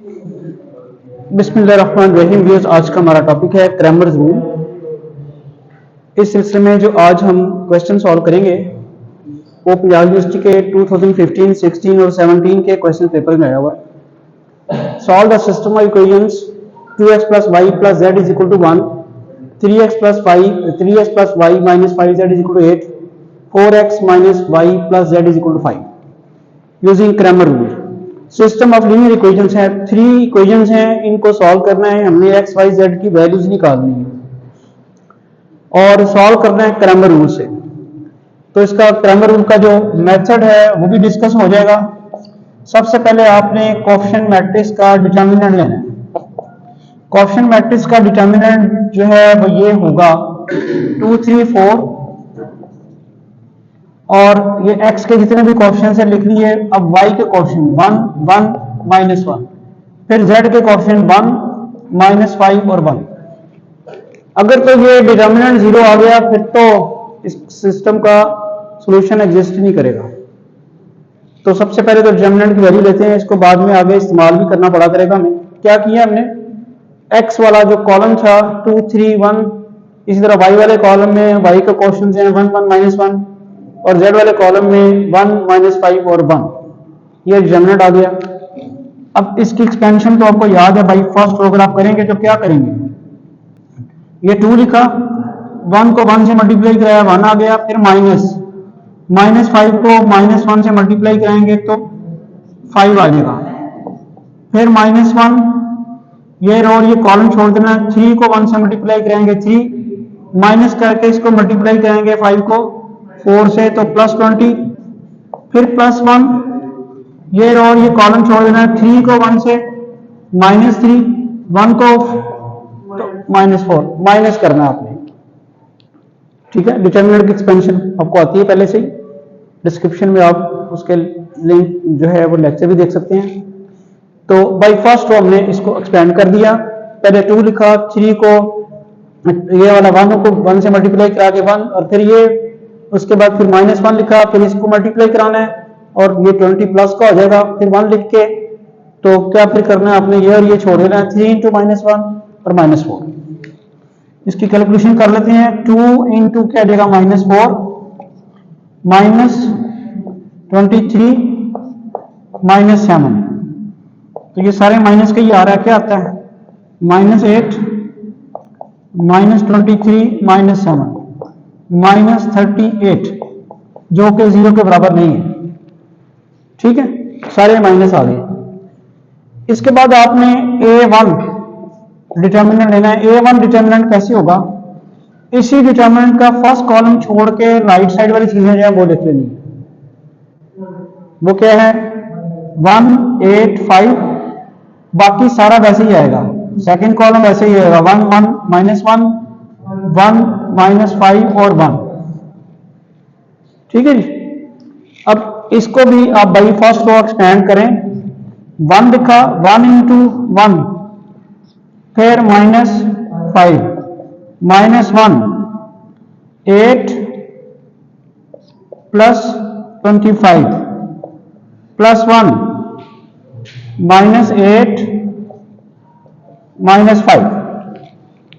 बिस्मिल्लाहिर्रहमानिर्रहीम व्यूअर्स, आज का हमारा टॉपिक है क्रैमर्स रूल। इस सिलसिले में जो आज हम क्वेश्चन सॉल्व करेंगे वो पंजाब यूनिवर्सिटी के 2015, 16 और 17 के क्वेश्चन पेपर में आया हुआ है। Solve the system of equations 2x plus y plus z is equal to 1, 3x plus y minus 5z is equal to 8, 4x minus y plus z is equal to 5 using Cramer rule. System of linear equations है, 3 equations हैं, इनको solve करना है। हमने x y z की values निकालनी है और सॉल्व करना है क्रैमर रूल से। तो इसका क्रैमर रूल का जो मेथड है वो भी डिस्कस हो जाएगा। सबसे पहले आपने कोएफिशिएंट मैट्रिक्स का डिटर्मिनेंट लेना है। कोएफिशिएंट मैट्रिक्स का डिटर्मिनेंट जो है वो ये होगा 2, 3, 4 और ये x के जितने भी कोएफिशिएंट्स हैं लिख लिए। अब y के कोएफिशिएंट 1, 1, -1, फिर z के कोएफिशिएंट 1, -5 और 1। अगर तो ये डिटर्मिनेंट 0 आ गया फिर तो इस सिस्टम का सॉल्यूशन एग्जिस्ट नहीं करेगा। तो सबसे पहले तो डिटर्मिनेंट की वैल्यू लेते हैं, इसको बाद में आगे इस्तेमाल भी करना पड़ा करेगा हमें। क्या किया हमने, x वाला जो कॉलम था 2, 3, 1, इसी तरह y वाले कॉलम में y का कोएफिशिएंट्स हैं 1, 1, -1 और z वाले कॉलम में 1, -5 और 1। ये डिटर्मिनेंट आ गया। अब इसकी एक्सपेंशन तो आपको याद है भाई, फर्स्ट रो अगर आप करेंगे तो क्या करेंगे, ये 2 लिखा, 1 को 1 से मल्टीप्लाई कराया 1 आ गया, फिर -5 को -1 से मल्टीप्लाई कराएंगे तो 5 आ जाएगा, फिर -1, ये रो और ये कॉलम छोड़ देना। 3 को 1 से मल्टीप्लाई कराएंगे 3, माइनस करके इसको मल्टीप्लाई कराएंगे 5 को 4 से तो +20, फिर +1, ये रो और ये कॉलम छोड़ देना। 3 को 1 से -3, 1 को तो -4 माइनस करना आपने। ठीक है, डिटर्मिनेंट की एक्सपेंशन आपको आती है पहले से ही, डिस्क्रिप्शन में आप उसके लिंक जो है वो लेक्चर भी देख सकते हैं। तो बाय फर्स्ट रो हमने इसको एक्सपेंड कर दिया। पहले 2 लिखा, 3 को ये वाला 1 को 1 से मल्टीप्लाई करा के 1 और फिर ये, उसके बाद फिर -1 लिखा, फिर इसको मल्टीप्लाई कराना है और ये 20 प्लस का हो जाएगा। फिर 1 लिख के तो क्या फिर करना है आपने, ये और ये छोड़ देना है, 3 × -1 और -4। इसकी कैलकुलेशन कर लेते हैं। 2 × क्या देगा -4, -23, -7, तो ये सारे माइनस के ही आ रहा है। क्या आता है -8, -23, -7, -38 जो कि 0 के बराबर नहीं है। ठीक है, सारे माइनस आ गए। इसके बाद आपने A1 डिटर्मिनेंट लेना है। A1 डिटर्मिनेंट कैसे होगा, इसी डिटर्मिनेंट का फर्स्ट कॉलम छोड़ के राइट साइड वाली चीजें जो है वो लिख लेनी है। वो क्या है 1, 8, 5, बाकी सारा वैसे ही आएगा। सेकंड कॉलम वैसे ही आएगा 1, 1, -1, 1, -5 और 1। ठीक है जी। अब इसको भी आप बाई फर्स्ट रो एक्सपेंड करें। 1 लिखा, 1 × 1, फिर -5, -1, 8 +25 +1, -8 -5।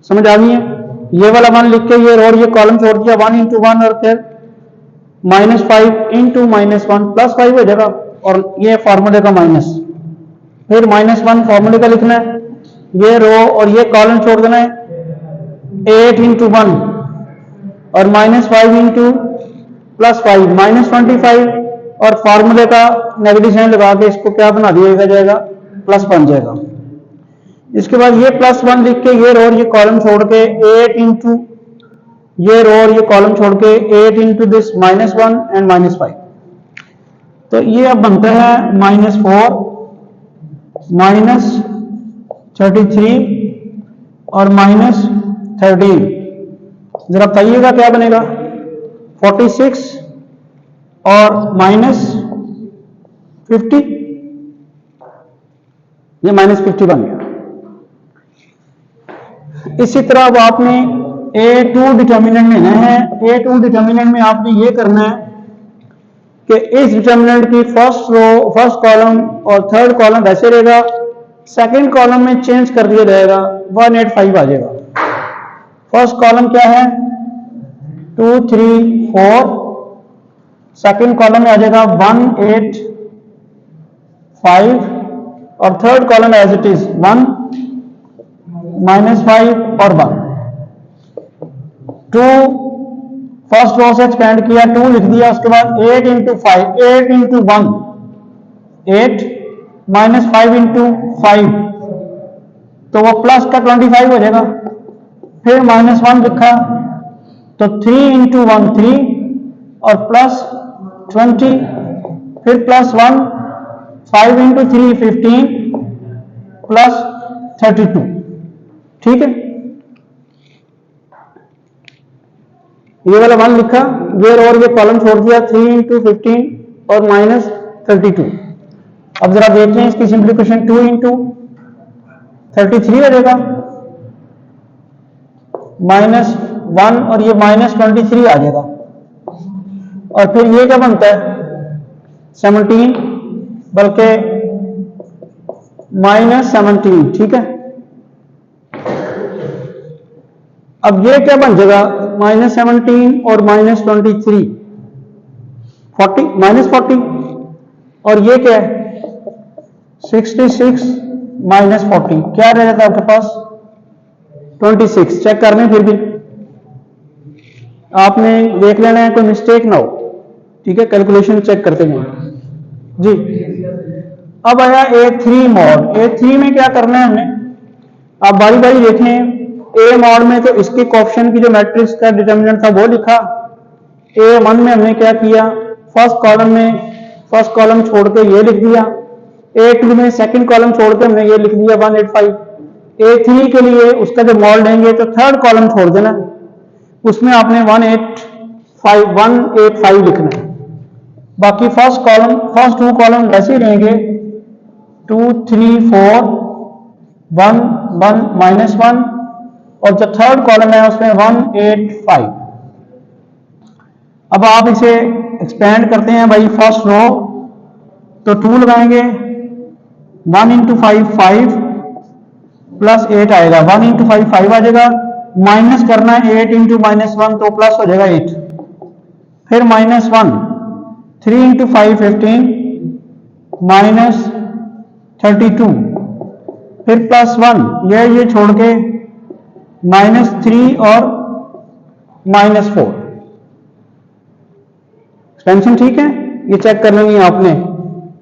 समझ आ गई है। ये वाला 1 लिख के ये रो और ये कॉलम छोड़ दिया, 1 × 1 और फिर -5 × -1 +5 हो जाएगा और ये फार्मूले का माइनस, फिर -1 फार्मूले का लिखना है, ये रो और ये कॉलम छोड़ देना है, 8 × 1 और -5 × +5 -25 और फार्मूले का नेगेटिव साइन लगा के इसको क्या बना दिया जाएगा, प्लस बन जाएगा। इसके बाद ये +1 लिख के ये रो और ये कॉलम छोड़ के 8 × ये रो और ये कॉलम छोड़ के 8 × दिस -1 एंड -5, तो ये अब बनता है -4, -33 और -13। जरा बताइएगा क्या बनेगा, 46 और -50, ये -50 बन गया। इसी तरह अब आपने A2 डिटर्मिनेंट लेना है। A2 डिटर्मिनेंट में आपने ये करना है कि इस डिटर्मिनेंट की फर्स्ट रो, फर्स्ट कॉलम और थर्ड कॉलम वैसे रहेगा, सेकंड कॉलम में चेंज कर दिया जाएगा, 185 आ जाएगा। फर्स्ट कॉलम क्या है 2 3 4, सेकंड कॉलम में आ जाएगा 185 और third column as it is 1 -5 और 1। 2 फर्स्ट रो से एक्सपेंड किया, 2 लिख दिया, उसके बाद 8 इंटू 5, 8 इंटू 1 8 -5 इंटू 5 तो वो प्लस का 25 हो जाएगा। फिर -1 लिखा तो 3 इंटू 1 3 और प्लस 20, फिर +1 5 इंटू 3 15 प्लस 32। ठीक है, ये वाला 1 लिखा ये और ये कॉलम छोड़ दिया, 3 इंटू 15 और -32। अब जरा देख लें इसकी सिंप्लीफिकेशन, 2 इंटू 33 हो जाएगा, -1 और ये -23 आ जाएगा। और फिर ये क्या बनता है 17 बल्कि -17। ठीक है, अब ये क्या बन जाएगा -17 और -23 40 -40 और ये क्या है 66 -40 क्या रह जाता है आपके पास 26। चेक कर लें, फिर भी आपने देख लेना है कोई मिस्टेक ना हो। ठीक है, कैलकुलेशन चेक करते हैं जी। अब आया A3 मॉड। A3 में क्या करना है हमने, आप बारी बारी देखें। A मॉड में तो इसके कोएफिशिएंट की जो मैट्रिक्स का डिटरमिनेंट था वो लिखा। A1 में हमने क्या किया, फर्स्ट कॉलम छोड़ के ये लिख दिया। A2 में सेकंड कॉलम छोड़ के हमने ये लिख दिया 185। A3 के लिए उसका जो मॉड लेंगे तो थर्ड कॉलम छोड़ देना, उसमें आपने 185 लिखना है। बाकी फर्स्ट 2 कॉलम वैसे ही रहेंगे, 2 3 4 1 1 -1 और जो थर्ड कॉलम है उसमें 185। अब आप इसे एक्सपेंड करते हैं भाई, फर्स्ट रो तो 2 लगाएंगे, 1 इंटू 5 5 प्लस 8 आएगा, 1 इंटू 5 5 आ जाएगा। माइनस करना है 8 इंटू -1 तो प्लस हो जाएगा 8, फिर -1 3 इंटू 5 15 -32, फिर +1 ये छोड़ के -3 और -4। एक्सपेंशन ठीक है, ये चेक कर लेंगे आपने।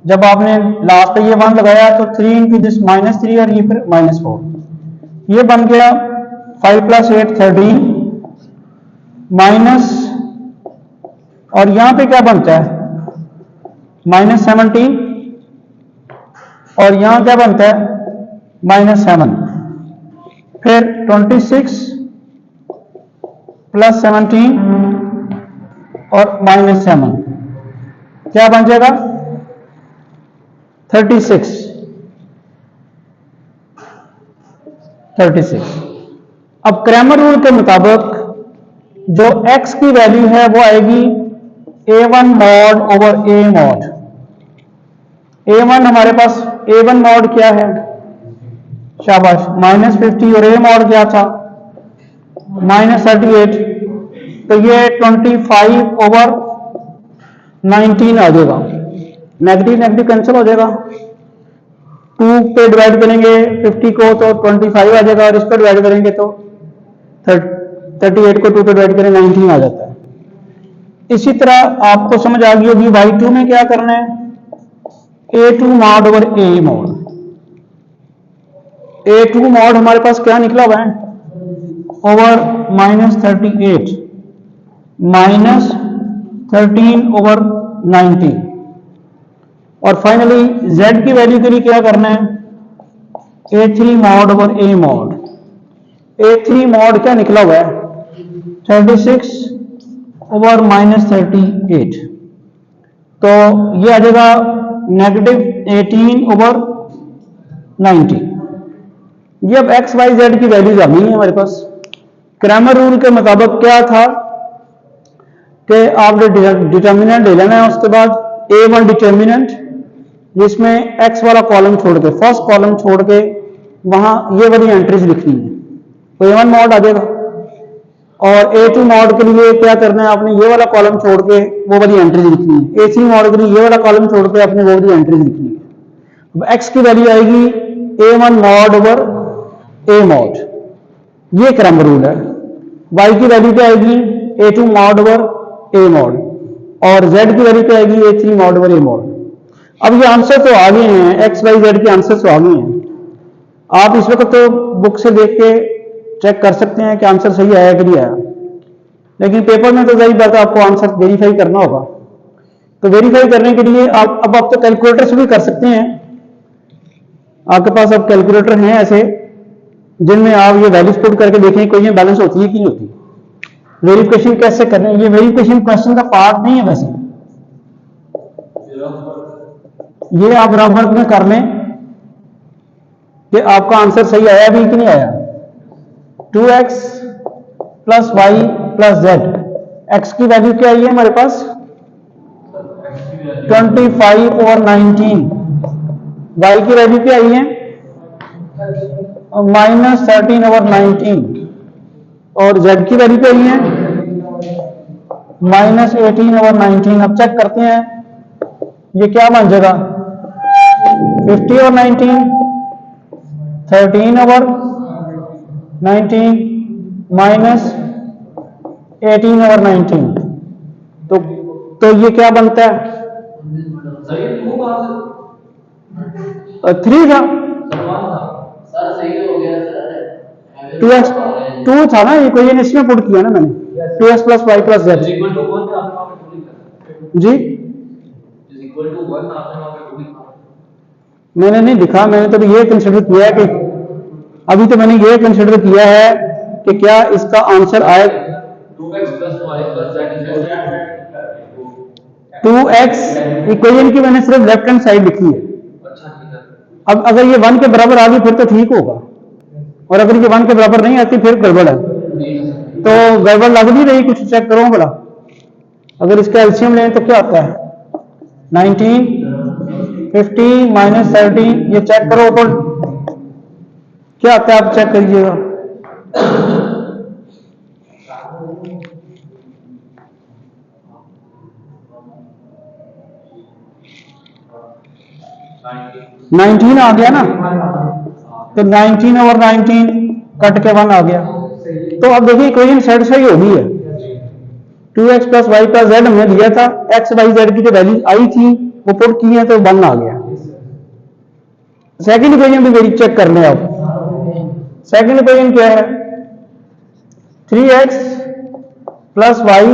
जब आपने लास्ट पे ये 1 लगाया तो 3 इंटू दिस -3 और ये फिर -4, ये बन गया 5 + 8 13 माइनस, और यहां पे क्या बनता है -17 और यहां क्या बनता है -7, फिर 26 + 17 और -7 क्या बन जाएगा 36। अब क्रैमर रूल के मुताबिक जो x की वैल्यू है वो आएगी A1 mod over A mod. A1 हमारे पास A1 मॉड क्या है, शाबाश -50 और A मॉड क्या था -38, तो ये 25/19 आ जाएगा। नेगेटिव कैंसिल हो जाएगा, 2 पे डिवाइड करेंगे 50 को तो 25 आ जाएगा, और इसको डिवाइड करेंगे तो 38 को 2 पे डिवाइड करें 19 आ जाता है। इसी तरह आपको समझ आ गई होगी Y2 में क्या करना है, A2 mod over A mod. A2 mod हमारे पास क्या निकला हुआ है ओवर -38 -13/19, और फाइनली Z की वैल्यू के लिए क्या करना है A3 mod over A mod. A3 mod क्या निकला हुआ है 36/-38, तो ये आ जाएगा -18/90। ये अब x y z की वैल्यूज आ गई है हमारे पास। क्रैमर रूल के मुताबिक क्या था कि आपने डिटर्मिनेंट ले लेना है, उसके बाद A1 डिटर्मिनेंट जिसमें एक्स वाला कॉलम छोड़ के, फर्स्ट कॉलम छोड़ के वहां ये वाली एंट्रीज लिखनी है, तो A1 मॉड आ जाएगा। और A2 मॉड के लिए क्या करना है, आपने ये वाला कॉलम छोड़ के वो वाली एंट्रीज लिखनी है। A3 मॉड के लिए ये वाला कॉलम छोड़ के आपने वो वाली एंट्रीज लिखनी है। अब एक्स की वैल्यू आएगी A1 mod over A mod, ये क्रैमर रूल है। y की वैल्यू क्या आएगी A2 mod over A mod, और z की वैल्यू क्या आएगी A3 mod over A mod. अब ये आंसर तो आ गए हैं, एक्स वाई जेड के आंसर तो आ गए हैं। आप इस वक्त तो बुक से देख के चेक कर सकते हैं कि आंसर सही आया कि नहीं आया, लेकिन पेपर में तो जाहिर बात है आपको आंसर वेरीफाई करना होगा। तो वेरीफाई करने के लिए आप तो कैलकुलेटर से भी कर सकते हैं। आपके पास अब कैलकुलेटर हैं ऐसे जिनमें आप ये वैल्यूज पुट करके देखें कोई ये बैलेंस होती है कि नहीं होती। वेरिफिकेशन कैसे करना है, ये वेरिफिकेशन क्वेश्चन का पार्ट नहीं है वैसे, ये आप रफ वर्क में कर लें कि आपका आंसर सही आया भी कि नहीं आया। 2x plus y plus z, x की वैल्यू क्या आई है हमारे पास 25 और 19, वाई की वैल्यू क्या आई है -13 ओवर 19, और जेड की वैल्यू क्या आई है -18 ओवर 19। अब चेक करते हैं ये क्या बन जाएगा, 50 और 19, 13 ओवर 19 माइनस 18 ओवर 19, तो ये क्या बनता है 3 था, 2 था ना, ये कोई इसमें पुट किया ना मैंने 2x plus y plus z जी। मैंने नहीं लिखा, मैंने तो ये कंसिडर किया है कि अभी तो मैंने ये कंसिडर किया है कि क्या इसका आंसर आए 2x इक्वेशन की मैंने सिर्फ लेफ्ट हैंड साइड लिखी है। अब अगर ये 1 के बराबर आ गई फिर तो ठीक होगा, और अगर ये 1 के बराबर नहीं आती फिर गड़बड़ है। तो गड़बड़ लग नहीं रही, कुछ चेक करो बड़ा। अगर इसका एलसीएम लें तो क्या आता है 19, 50 माइनस 13, ये चेक करो ऊपर क्या आता है, आप चेक करिएगा। नाइनटीन आ गया ना, तो 19 ओवर 19 कट के 1 आ गया। तो अब देखिए इक्वेशन सेटिस्फाई हो गई है। 2x plus y plus Z हमने दिया था, एक्स वाई जेड की जो वैल्यू आई थी वो पुट की है तो 1 आ गया। सेकंड इक्वेशन भी मेरी चेक कर लें आप। सेकंड इक्वेशन क्या है 3x plus y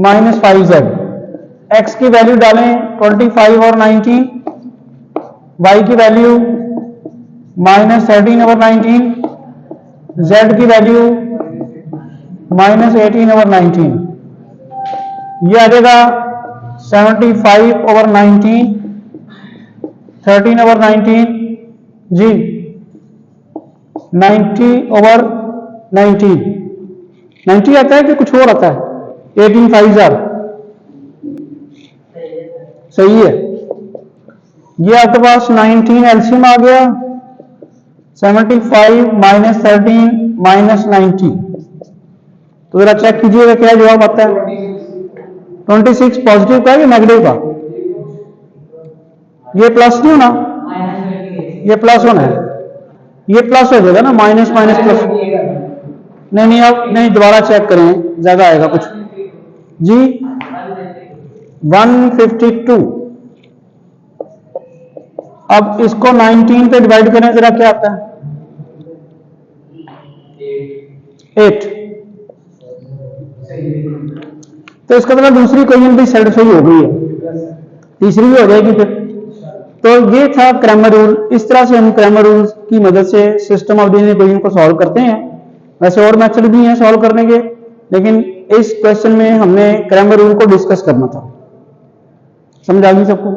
minus 5z, x की वैल्यू डालें 25 और 19, y की वैल्यू -13 ओवर 19, z की वैल्यू -18 ओवर 19, ये आ जाएगा 75 ओवर 19, 13 ओवर 19 जी 90 ओवर 19, 90 आता है कि कुछ और आता है 18 5 सही है। ये आपके पास 19 एलसीएम आ गया, 75 माइनस 13 माइनस 90, तो जरा चेक कीजिएगा क्या जवाब आता है। 26 पॉजिटिव का या नेगेटिव का, ये प्लस नहीं होना, ये प्लस होना है, ये प्लस हो जाएगा ना, माइनस माइनस प्लस। नहीं आप नहीं दोबारा चेक करें, ज्यादा आएगा कुछ जी 152। अब इसको 19 पे डिवाइड करें जरा क्या आता है 8, तो इसका मतलब दूसरी इक्वेशन भी सेटिस्फाई हो गई है, तीसरी भी हो जाएगी फिर। तो ये था क्रैमर रूल। इस तरह से हम क्रैमर रूल की मदद से सिस्टम ऑफ लीनियर इक्वेशन को सॉल्व करते हैं। वैसे और मेथड भी हैं सॉल्व करने के, लेकिन इस क्वेश्चन में हमने क्रैमर रूल को डिस्कस करना था। समझ आ गई सबको?